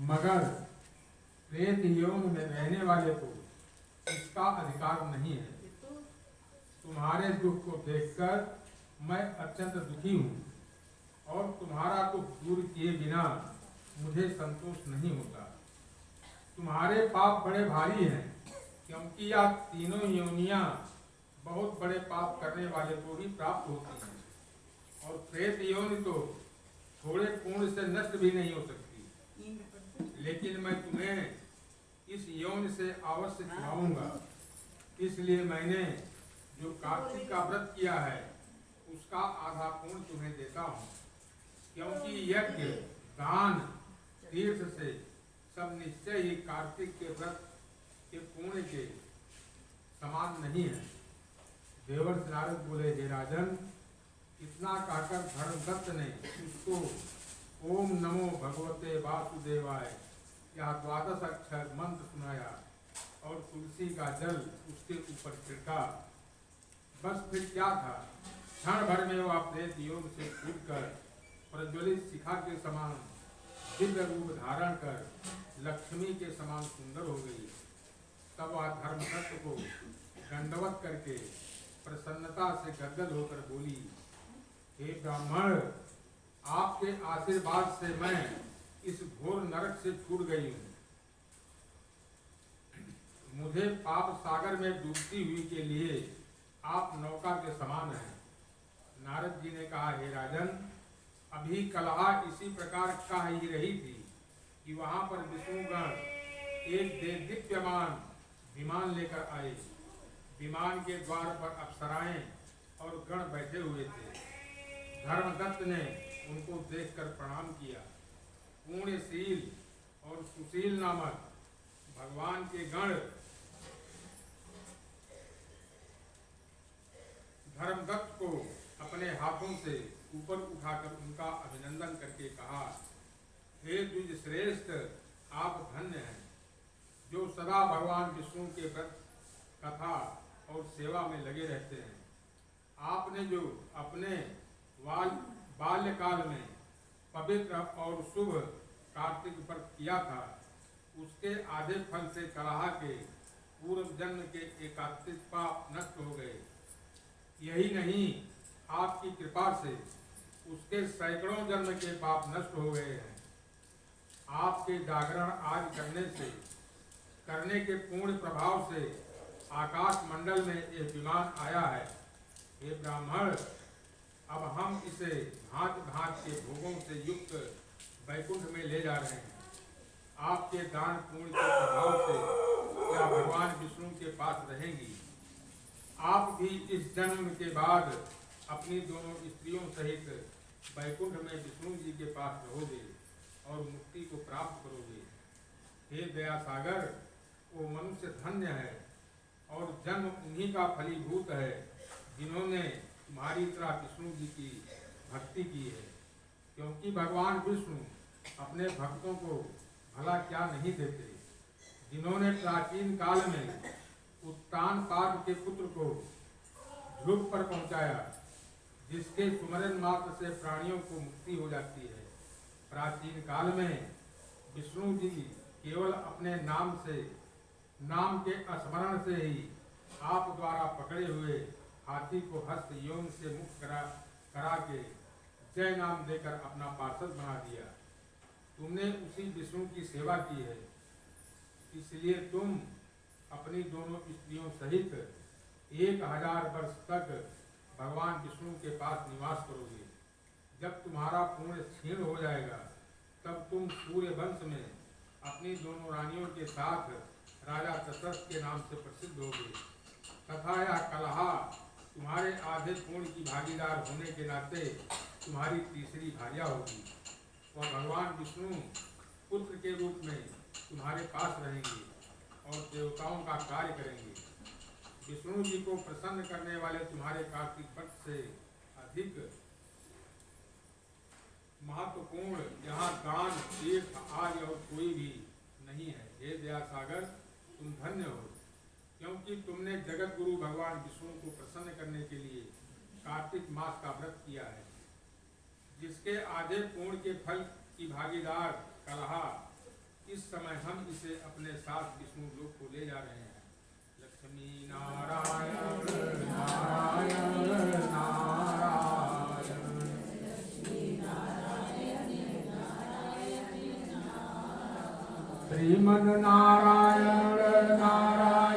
मगर प्रेत यौन में रहने वाले को इसका अधिकार नहीं है। तुम्हारे दुख को देखकर मैं अत्यंत दुखी हूँ और तुम्हारा दुख दूर किए बिना मुझे संतोष नहीं होता। तुम्हारे पाप बड़े भारी हैं, क्योंकि यह तीनों योनियां बहुत बड़े पाप करने वाले को ही प्राप्त होती हैं, और प्रेत योनि तो थोड़े पुण्य से नष्ट भी नहीं हो सकती। लेकिन मैं तुम्हें इस यौन से अवश्य छुड़ाऊंगा। इसलिए मैंने जो कार्तिक का व्रत किया है उसका आधा पुण्य तुम्हें देता हूँ, क्योंकि यज्ञ, दान, तीर्थ से सब निश्चय ही कार्तिक के व्रत के पुण्य के समान नहीं है। देवर्षि नारद बोले, हे राजन, इतना कहकर धर्मदत्त ने उसको ओम नमो भगवते वासुदेवाय यह 12 अक्षर मंत्र सुनाया और तुलसी का जल उसके ऊपर छिड़का। बस फिर क्या था, क्षण भर में वह प्रेत योग से छूटकर प्रज्वलित शिखा के समान दिव्य रूप धारण कर लक्ष्मी के समान सुंदर हो गई। तब वह धर्मदत्त को दंडवत करके प्रसन्नता से गदगद होकर बोली, हे ब्राह्मण, आपके आशीर्वाद से मैं इस घोर नरक से छूट गई हूँ। मुझे पाप सागर में डूबती हुई के लिए आप नौका के समान हैं। नारद जी ने कहा, हे राजन, अभी कलहा इसी प्रकार कह ही रही थी कि वहां पर विष्णुगण एक दिव्यमान विमान लेकर आए। विमान के द्वार पर अप्सराएं और गण बैठे हुए थे। धर्मदत्त ने उनको देखकर प्रणाम किया। पुण्यशील और सुशील नामक भगवान के गण धर्मदत्त को अपने हाथों से ऊपर उठाकर उनका अभिनंदन करके कहा, हे द्विज श्रेष्ठ, आप धन्य हैं, जो सदा भगवान विष्णु के व्रत, कथा और सेवा में लगे रहते हैं। आपने जो अपने बाल्यकाल में पवित्र और शुभ कार्तिक व्रत किया था, उसके आधे फल से कलहा के पूर्व जन्म के एकात्मिक पाप नष्ट हो गए। यही नहीं, आपकी कृपा से उसके सैकड़ों जन्म के पाप नष्ट हो गए हैं। आपके जागरण आदि करने के पूर्ण प्रभाव से आकाश मंडल में एक विमान आया है। हे ब्राह्मण, अब हम इसे भांति भांति के भोगों से युक्त वैकुंठ में ले जा रहे हैं। आपके दान पुण्य के प्रभाव से क्या भगवान विष्णु के पास रहेंगी। आप भी इस जन्म के बाद अपनी दोनों स्त्रियों सहित वैकुंठ में विष्णु जी के पास रहोगे और मुक्ति को प्राप्त करोगे। हे दया सागर, वो मनुष्य धन्य है और जन्म उन्हीं का फलीभूत है जिन्होंने तुम्हारी तरह विष्णु जी की भक्ति की है। क्योंकि भगवान विष्णु अपने भक्तों को भला क्या नहीं देते। जिन्होंने प्राचीन काल में उत्तानपाद के पुत्र को ध्रुव पर पहुंचाया, जिसके सुमरन मात्र से प्राणियों को मुक्ति हो जाती है। प्राचीन काल में विष्णु जी केवल अपने नाम के स्मरण से ही आप द्वारा पकड़े हुए हाथी को हस्त यौन से मुक्त करा के जय नाम देकर अपना पार्षद बना दिया। तुमने उसी विष्णु की सेवा की है, इसलिए तुम अपनी दोनों स्त्रियों सहित 1000 वर्ष तक भगवान विष्णु के पास निवास करोगे। जब तुम्हारा पुण्य क्षीण हो जाएगा, तब तुम सूर्य वंश में अपनी दोनों रानियों के साथ राजा दशरथ के नाम से प्रसिद्ध होगे। तथा यह कलहा तुम्हारे आधे पुण्य की भागीदार होने के नाते तुम्हारी तीसरी भार्या होगी। वह भगवान विष्णु पुत्र के रूप में तुम्हारे पास रहेंगे और देवताओं का कार्य करेंगे। विष्णु जी को प्रसन्न करने वाले तुम्हारे कार्तिक व्रत से अधिक महत्वपूर्ण यहाँ दान, तीर्थ आदि और कोई भी नहीं है। हे दया सागर, तुम धन्य हो, क्योंकि तुमने जगत गुरु भगवान विष्णु को प्रसन्न करने के लिए कार्तिक मास का व्रत किया है, जिसके आधे पूर्ण के फल की भागीदार कलहा इस समय हम इसे अपने साथ विष्णु लोक को ले जा रहे हैं। लक्ष्मी नारायण नारायण नारायण श्रीमन नारायण नारायण